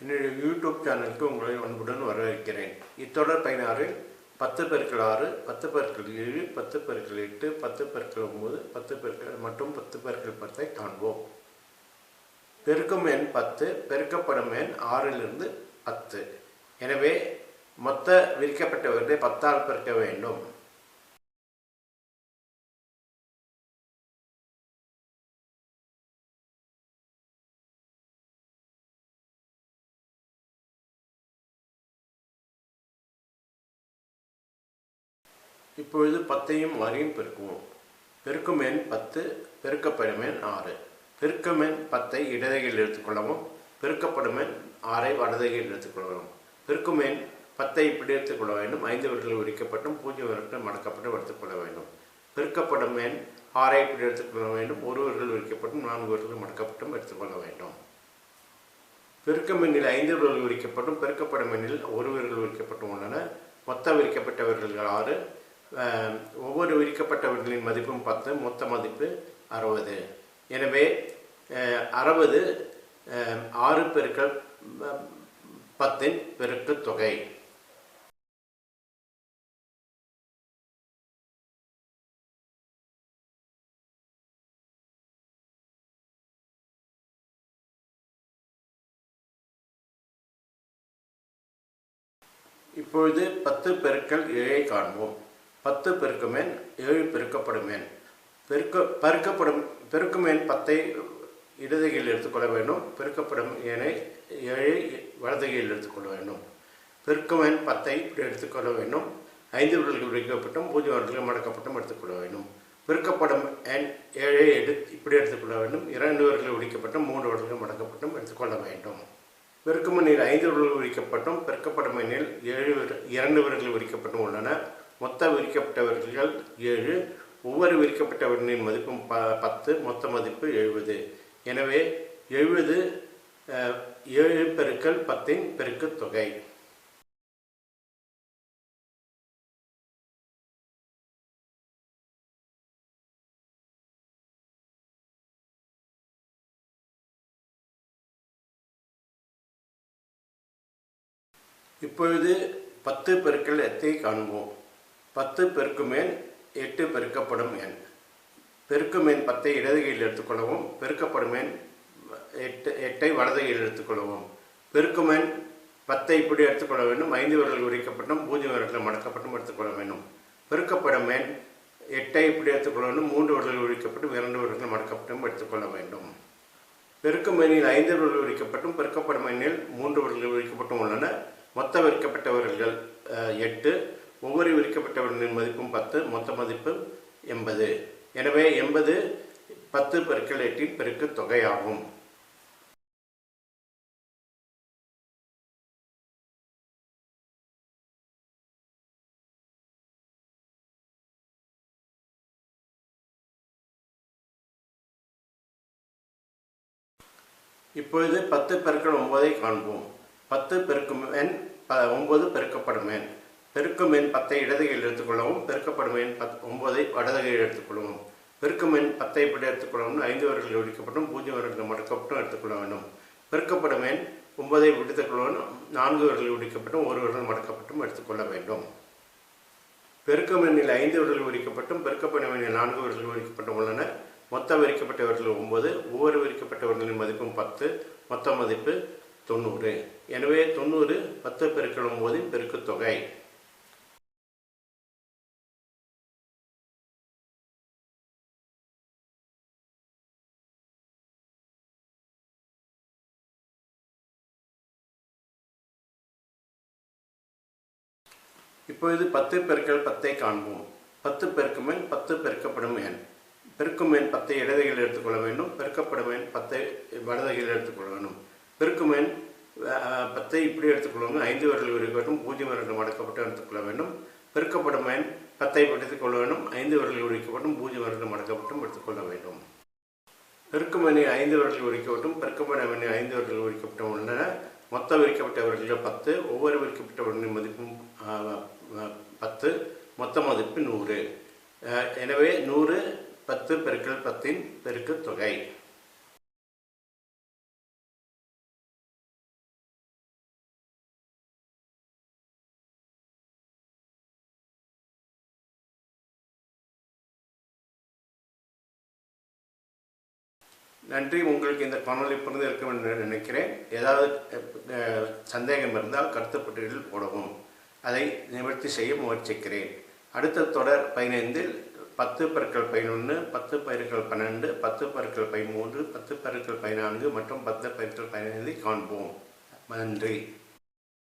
என்னுடைய யூடியூப் சேனலுக்கு உங்களை அன்புடன் வரவேற்கிறேன். இத்தொடர் 16 10 பெருக்கல் 6 10 பெருக்கல் 7 10 பெருக்கல் 8 10 பெருக்கல் 9 10 பெருக்கல் மற்றும் 10 பெருக்கல் 10 காண்போம். பெருக்கும் எண் 10, பெருக்கப்படும் எண் 6 10. எனவே மொத்த விரிக்கப்பட்டவர்களை 10 ஆல் பெருக்க வேண்டும். இப்பொழுது 10ஐயும் 6ஐயும் பெருக்குவோம். பெருக்கும் எண் 10, பெருக்கப்படும் எண் 6. பெருக்கும் எண் 10ஐ இடதுகையில் எடுத்துக்கொள்ளவும், பெருக்கப்படும் எண் 6ஐ வலதுகையில் எடுத்துக்கொள்ளவும். பெருக்கும் எண் 10ஐ இப்படி எடுத்துக்கொள்ள வேண்டும். 5 விரல்கள் உரிக்கப்பட்டும் 0 விரல்கள் மடக்கப்பட்டும் எடுத்துக்கொள்ள வேண்டும். பெருக்கப்படும் எண் 6ஐ இப்படி எடுத்துக்கொள்ள வேண்டும். 1 விரல்கள் உரிக்கப்பட்டும் 4 விரல்கள் மடக்கப்பட்டும் எடுத்துக்கொள்ள வேண்டும். பெருக்கும் எண்ணில் 5 விரல்கள் உரிக்கப்பட்டும் பெருக்கப்படும் எண்ணில் 1 விரல்கள் உரிக்கப்பட்டும் உள்ளன. மொத்த விரிக்கப்பட்ட விரல்கள் 6. ஒவ்வொரு விரிக்கப்பட்டவர்களின் மதிப்பும் 10, மொத்த மதிப்பு 60. எனவே 60 6 பெருக்கல் 10 பெருக்கு தொகை. இப்பொழுது 10 பெருக்கல் 7ஐ காண்போம். 10 பெருக்கும் எண் 7 பெருக்கப்படும் எண். பெருக்கும் எண் 10ஐ இடதுகையில் எடுத்துக்கொள்ள வேண்டும். பெருக்கப்படும் எண்ணை 7ஐ வலதுகையில் எடுத்துக்கொள்ள வேண்டும். பெருக்கும் எண் 10ஐ இப்படி எடுத்துக்கொள்ள வேண்டும். 5 விரல்கள் உரிக்கப்பட்டும் 0 விரல்கள் மடக்கப்பட்டும் எடுத்துக்கொள்ள வேண்டும். பெருக்கப்படும் எண் 7ஐ இப்படி எடுத்துக்கொள்ள வேண்டும். 2 விரல்கள் உரிக்கப்பட்டும் 3 விரல்கள் மடக்கப்பட்டும் எடுத்துக்கொள்ள வேண்டும். பெருக்கும் எண்ணில் 5 விரல்கள் உரிக்கப்பட்டும் பெருக்கப்படும் எண்ணில் 2 விரல்கள் உரிக்கப்பட்டும் உள்ளன. மொத்த விரிக்கப்பட்டவர்கள் 7. ஒவ்வொரு விரிக்கப்பட்டவர்களின் மதிப்பும் 10, மொத்த மதிப்பு 70. எனவே 70 7 பெருக்கல் 10 பெருக்கு தொகை. இப்பொழுது 10 பெருக்கல் 8ஐ காண்போம். 10 பெருக்கும் எண் 8 பெருக்கப்படும் எண். பெருக்கும் எண் 10ஐ இடதுகையில் எடுத்துக்கொள்ளவும். பெருக்கப்படும் எண் 8ஐ வலதுகையில் எடுத்துக்கொள்ளவும். பெருக்கும் எண் 10ஐ இப்படி எடுத்துக்கொள்ள வேண்டும். 5 விரல்கள் உரிக்கப்பட்டும் 0 விரல்கள் மடக்கப்பட்டும் எடுத்துக்கொள்ள வேண்டும். பெருக்கப்படும் எண் 8ஐ இப்படி எடுத்துக்கொள்ள வேண்டும். 3 விரல்கள் உரிக்கப்பட்டும் 2 விரல்கள் மடக்கப்பட்டும் எடுத்துக்கொள்ள வேண்டும். பெருக்கும் எண்ணில் 5 விரல்கள் உரிக்கப்பட்டும் பெருக்கப்படும் எண்ணில் 3 விரல்கள் உரிக்கப்பட்டும் உள்ளன. மொத்த விரிக்கப்பட்டவர்கள் 8. ஒவ்வொரு விரிக்கப்பட்டவர்களின் மதிப்பும் 10, மொத்த மதிப்பு 80. எனவே 80 10 பெருக்கல் 8 பெருக்கு தொகையாகும். இப்பொழுது 10 பெருக்கல் 9ஐ காண்போம். 10 பெருக்கும் எண் 9 பெருக்கப்படும் எண். பெருக்கும் எண் 10ஐ இடதுகையில் எடுத்துக்கொள்ளவும். பெருக்கப்படும் எண் 9ஐ வலதுகையில் எடுத்துக்கொள்ளவும். பெருக்கும் எண் 10ஐ இப்படி எடுத்துக்கொள்ளவும். 5 விரல்கள் உரிக்கப்பட்டும் 0 விரல்கள் மடக்கப்பட்டும் எடுத்துக்கொள்ள வேண்டும். பெருக்கப்படும் எண் 9ஐ எடுத்துக்கொள்ளவும். 4 விரல்கள் உரிக்கப்பட்டும் 1 விரல் மடக்கப்பட்டும் எடுத்துக்கொள்ள வேண்டும். பெருக்கும் எண்ணில் 5 விரல்கள் உரிக்கப்பட்டும் பெருக்கப்படும் எண்ணில் 4 விரல்கள் உரிக்கப்பட்டும் உள்ளன. மொத்த விரிக்கப்பட்டவர்கள் 9. ஒவ்வொரு விரிக்கப்பட்டவர்களின் மதிப்பும் 10, மொத்த மதிப்பு 90. எனவே 90 10 பெருக்கல் 9 பெருக்கு தொகை. இப்பொழுது 10 பெருக்கல் 10ஐ காண்போம். 10 பெருக்கும் எண் 10 பெருக்கப்படும் எண். பெருக்கும் எண் 10ஐ இடதுகையில் எடுத்துக்கொள்ள வேண்டும். பெருக்கப்படும் எண் 10ஐ வலதுகையில் எடுத்துக்கொள்ள வேண்டும். பெருக்கும் எண் 10ஐ இப்படி எடுத்துக்கொள்ளும். 5 விரல்கள் உரிக்கப்பட்டும் 0 விரல்கள் மடக்கப்பட்டு எடுத்துக்கொள்ள வேண்டும். பெருக்கப்படும் எண் 10ஐ எடுத்துக்கொள்ள வேண்டும். 5 விரல்கள் உரிக்கப்பட்டும் 0 விரல்கள் மடக்கப்பட்டும் எடுத்துக்கொள்ள வேண்டும். பெருக்கும் எண்ணில் 5 விரல்கள் உரிக்கப்பட்டும் பெருக்கப்படும் எண்ணில் 5 விரல்கள் உரிக்கப்பட்டும் உள்ளன. மொத்த விரிக்கப்பட்டவர்கள் 10. ஒவ்வொரு விரிக்கப்பட்டவர்களின் மதிப்பும் 10, மொத்த மதிப்பு 100. எனவே 100 10 பெருக்கல் 10 பெருக்கு தொகை. நன்றி. உங்களுக்கு இந்த காணொலி புரிந்திருக்கும் என்று நினைக்கிறேன். ஏதாவது சந்தேகம் இருந்தால் கருத்து பட்டியலில் போடவும், அதை நிவர்த்தி செய்ய முயற்சிக்கிறேன். அடுத்த தொடர் 15இல் 10 × 11, 10 × 12, 10 × 13, 10 × 14 மற்றும் 10 × 15 காண்போம். நன்றி.